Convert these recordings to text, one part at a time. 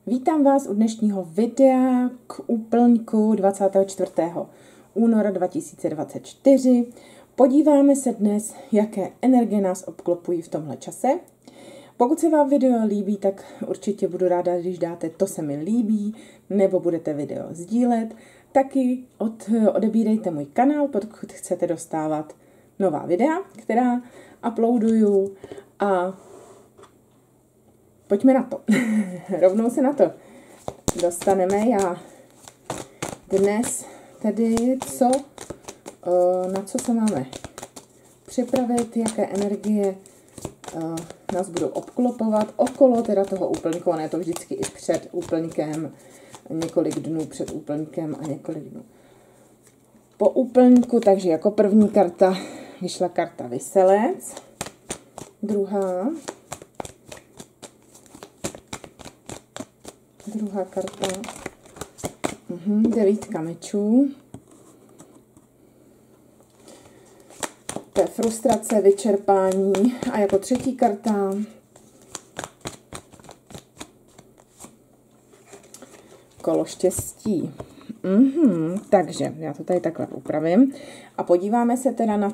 Vítám vás u dnešního videa k úplňku 24. února 2024. Podíváme se dnes, jaké energie nás obklopují v tomhle čase. Pokud se vám video líbí, tak určitě budu ráda, když dáte to se mi líbí, nebo budete video sdílet. Taky odebírejte můj kanál, pokud chcete dostávat nová videa, která uploaduju, a pojďme na to. Rovnou se na to dostaneme. Já dnes tedy na co se máme připravit, jaké energie nás budou obklopovat okolo teda toho úplňku, a je to vždycky i před úplňkem, několik dnů před úplňkem a několik dnů po úplňku. Takže jako první karta vyšla karta Vyselec, druhá karta, devítka mečů, to je frustrace, vyčerpání, a jako třetí karta kolo štěstí. Takže já to tady takhle upravím a podíváme se teda na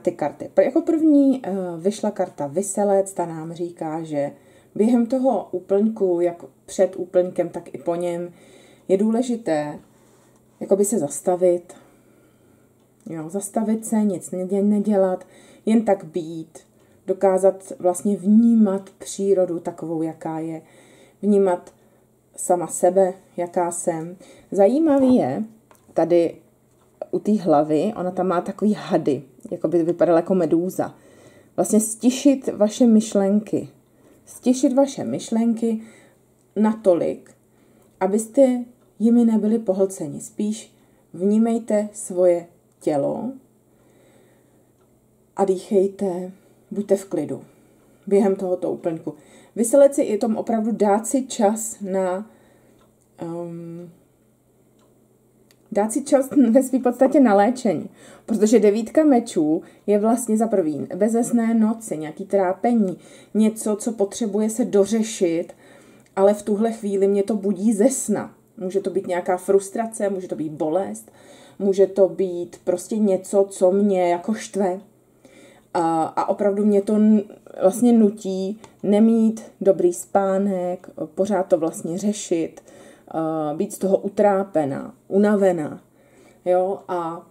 ty karty. Jako první vyšla karta Vyselec, ta nám říká, že během toho úplňku, jak před úplňkem, tak i po něm, je důležité jakoby se zastavit. Jo, zastavit se, nic nedělat, jen tak být, dokázat vlastně vnímat přírodu takovou, jaká je, vnímat sama sebe, jaká jsem. Zajímavý je tady u té hlavy, ona tam má takový hady, jako by vypadala jako medúza. Vlastně stišit vaše myšlenky. Stišit vaše myšlenky natolik, abyste jimi nebyli pohlceni. Spíš vnímejte svoje tělo a dýchejte, buďte v klidu během tohoto úplňku. Vyselec si je tom opravdu dát si čas ve své podstatě na léčení. Protože devítka mečů je vlastně za první bezesné noci, nějaký trápení, něco, co potřebuje se dořešit, ale v tuhle chvíli mě to budí ze sna. Může to být nějaká frustrace, může to být bolest, může to být prostě něco, co mě jako štve. A opravdu mě to vlastně nutí nemít dobrý spánek, pořád to vlastně řešit, být z toho utrápená, unavená. Jo? A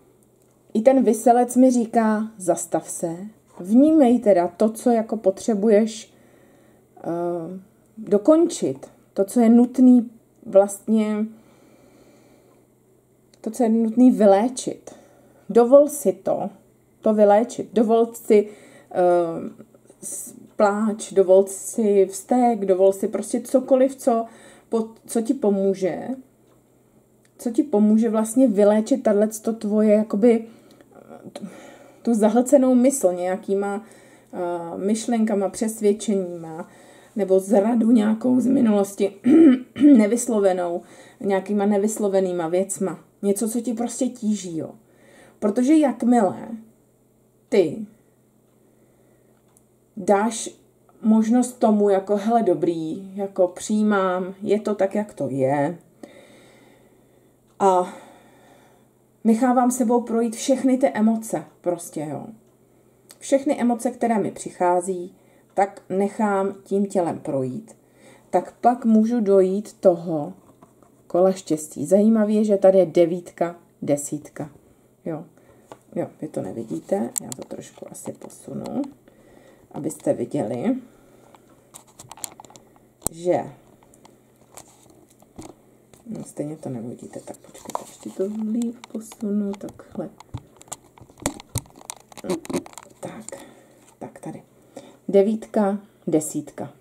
i ten Vyselec mi říká, zastav se, vnímej teda to, co jako potřebuješ dokončit, to, co je nutný vlastně, to, co je nutný vyléčit. Dovol si to vyléčit. Dovol si pláč, dovol si vztek, dovol si prostě cokoliv, co ti pomůže. Co ti pomůže vlastně vyléčit tato tvoje jakoby tu zahlcenou mysl nějakýma myšlenkama, přesvědčeníma, nebo zradu nějakou z minulosti nevyslovenou, nějakýma nevyslovenýma věcma. Něco, co ti prostě tíží, jo. Protože jakmile ty dáš možnost tomu, jako hele dobrý, jako přijímám, je to tak, jak to je, a nechávám sebou projít všechny ty emoce, prostě, jo. Všechny emoce, které mi přichází, tak nechám tím tělem projít, tak pak můžu dojít toho kola štěstí. Zajímavé je, že tady je devítka, desítka, jo. Jo, vy to nevidíte, já to trošku asi posunu, abyste viděli, že no, stejně to nevidíte, tak počkejte, ještě to líp posunu, takhle. Tak tady. Devítka, desítka,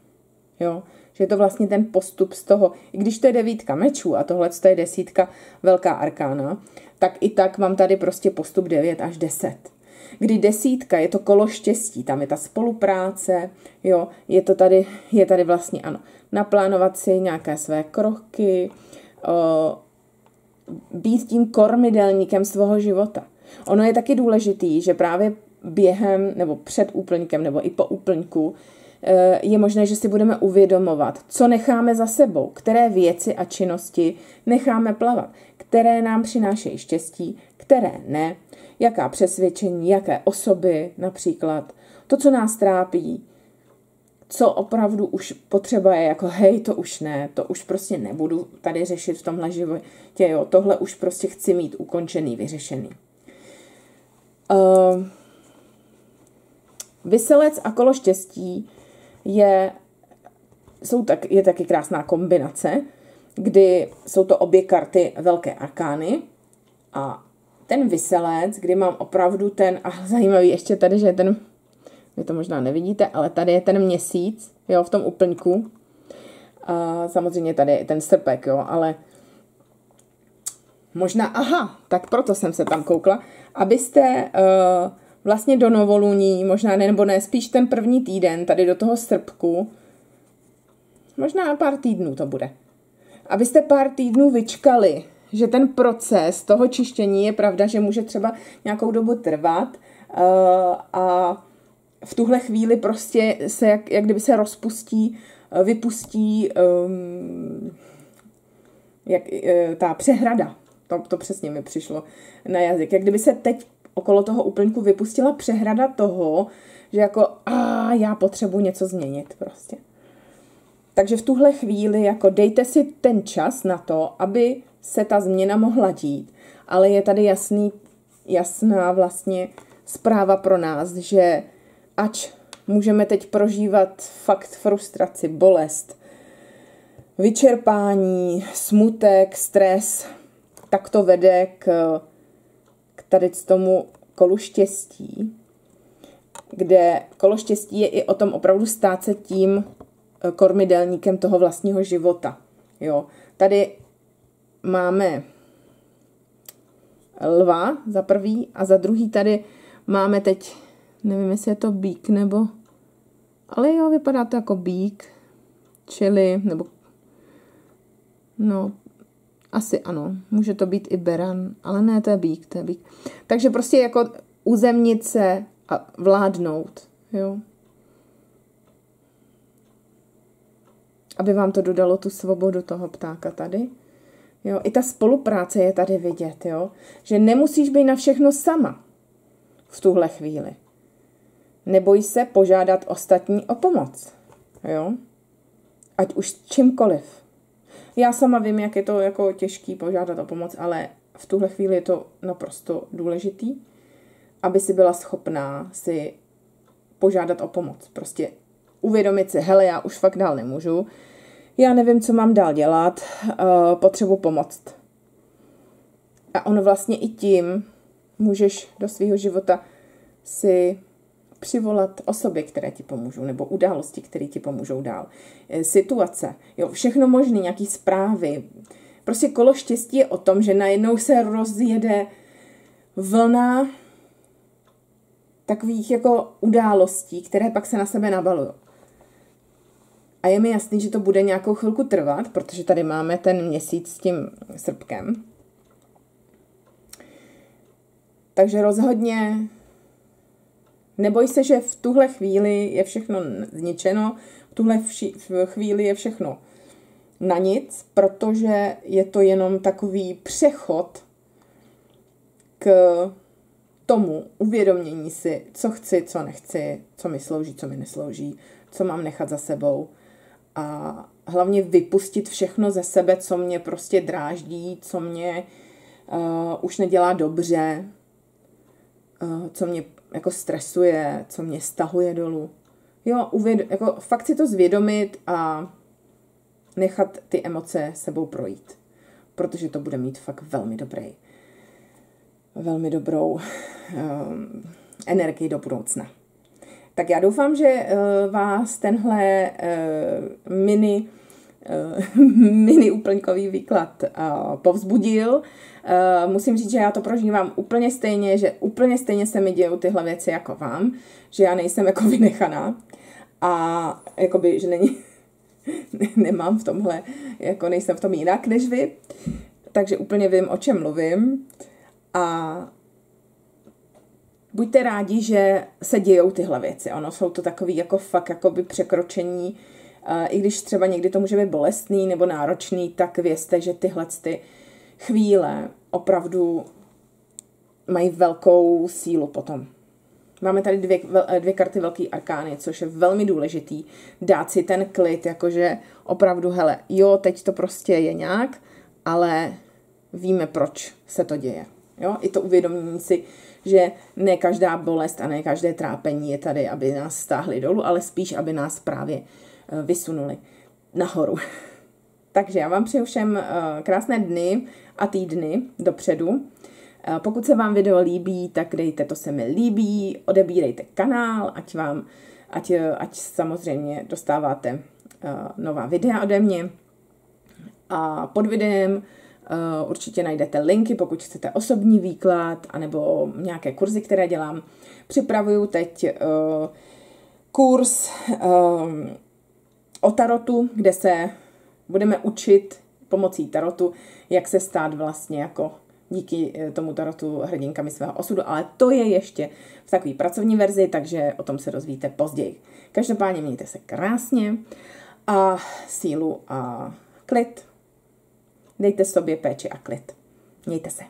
jo, že je to vlastně ten postup z toho, i když to je devítka mečů a tohle je desítka velká arkána, tak i tak mám tady prostě postup 9 až 10. Kdy desítka je to kolo štěstí, tam je ta spolupráce, jo, je tady vlastně, ano, naplánovat si nějaké své kroky, být tím kormidelníkem svého života. Ono je taky důležitý, že právě během nebo před úplňkem nebo i po úplňku je možné, že si budeme uvědomovat, co necháme za sebou, které věci a činnosti necháme plavat, které nám přinášejí štěstí, které ne, jaká přesvědčení, jaké osoby například, to, co nás trápí, co opravdu už potřeba je jako hej, to už ne, to už prostě nebudu tady řešit v tomhle životě, jo, tohle už prostě chci mít ukončený, vyřešený. Viselec a kolo štěstí je taky krásná kombinace, kdy jsou to obě karty velké arkány a ten viselec, kdy mám opravdu zajímavý ještě tady, že vy to možná nevidíte, ale tady je ten měsíc, jo, v tom úplňku. A samozřejmě tady je ten srpek, jo, ale možná, tak proto jsem se tam koukla, abyste vlastně do novoluní, možná nebo ne, spíš ten první týden, tady do toho srpku, možná pár týdnů to bude, abyste pár týdnů vyčkali, že ten proces toho čištění je pravda, že může třeba nějakou dobu trvat a v tuhle chvíli prostě se jak kdyby se rozpustí, vypustí ta přehrada. To přesně mi přišlo na jazyk. Jak kdyby se teď okolo toho úplňku vypustila přehrada toho, že jako já potřebuji něco změnit prostě. Takže v tuhle chvíli jako dejte si ten čas na to, aby se ta změna mohla dít. Ale je tady jasná vlastně zpráva pro nás, že ač můžeme teď prožívat fakt frustraci, bolest, vyčerpání, smutek, stres, tak to vede k tady tomu kolu štěstí, kde kolo štěstí je i o tom opravdu stát se tím kormidelníkem toho vlastního života. Jo. Tady máme lva za prvý a za druhý tady máme teď, nevím, jestli je to býk nebo, ale jo, vypadá to jako býk, čili, nebo, no, asi ano, může to být i beran, ale ne, to je býk, to je býk. Takže prostě jako uzemnit se a vládnout, jo. Aby vám to dodalo tu svobodu toho ptáka tady. Jo, i ta spolupráce je tady vidět, jo, že nemusíš být na všechno sama v tuhle chvíli. Neboj se požádat ostatní o pomoc, jo, ať už čímkoliv. Já sama vím, jak je to jako těžký požádat o pomoc, ale v tuhle chvíli je to naprosto důležitý, aby si byla schopná si požádat o pomoc. Prostě uvědomit si, hele, já už fakt dál nemůžu, já nevím, co mám dál dělat, potřebuji pomoct. A on vlastně i tím můžeš do svého života si přivolat osoby, které ti pomůžou, nebo události, které ti pomůžou dál. Situace, jo, všechno možné, nějaký zprávy. Prostě kolo štěstí je o tom, že najednou se rozjede vlna takových jako událostí, které pak se na sebe nabalují. A je mi jasný, že to bude nějakou chvilku trvat, protože tady máme ten měsíc s tím srpkem. Takže rozhodně neboj se, že v tuhle chvíli je všechno zničeno, v tuhle chvíli je všechno na nic, protože je to jenom takový přechod k tomu uvědomění si, co chci, co nechci, co mi slouží, co mi neslouží, co mám nechat za sebou a hlavně vypustit všechno ze sebe, co mě prostě dráždí, co mě už nedělá dobře, co mě jako stresuje, co mě stahuje dolů. Jo, jako fakt si to zvědomit a nechat ty emoce sebou projít, protože to bude mít fakt velmi dobrou energii do budoucna. Tak já doufám, že vás tenhle mini úplňkový výklad povzbudil. Musím říct, že já to prožívám úplně stejně, že úplně stejně se mi dějou tyhle věci jako vám, že já nejsem jako vynechaná a jakoby, že nemám v tomhle, jako nejsem v tom jinak než vy, takže úplně vím, o čem mluvím a buďte rádi, že se dějou tyhle věci. Ono jsou to takový jako fakt jakoby překročení, i když třeba někdy to může být bolestný nebo náročný, tak vězte, že tyhle ty chvíle opravdu mají velkou sílu potom. Máme tady dvě karty velký arkány, což je velmi důležitý. Dát si ten klid, jakože opravdu, hele, jo, teď to prostě je nějak, ale víme, proč se to děje. Jo? I to uvědomění si, že ne každá bolest a ne každé trápení je tady, aby nás stáhli dolů, ale spíš, aby nás právě vysunuli nahoru. Takže já vám přeju všem krásné dny a týdny dopředu. Pokud se vám video líbí, tak dejte to se mi líbí, odebírejte kanál, ať samozřejmě dostáváte nová videa ode mě. A pod videem určitě najdete linky, pokud chcete osobní výklad, anebo nějaké kurzy, které dělám. Připravuju teď kurz o tarotu, kde se budeme učit pomocí tarotu, jak se stát vlastně jako díky tomu tarotu hrdinkami svého osudu, ale to je ještě v takové pracovní verzi, takže o tom se dozvíte později. Každopádně mějte se krásně a sílu a klid. Dejte sobě péči a klid. Mějte se.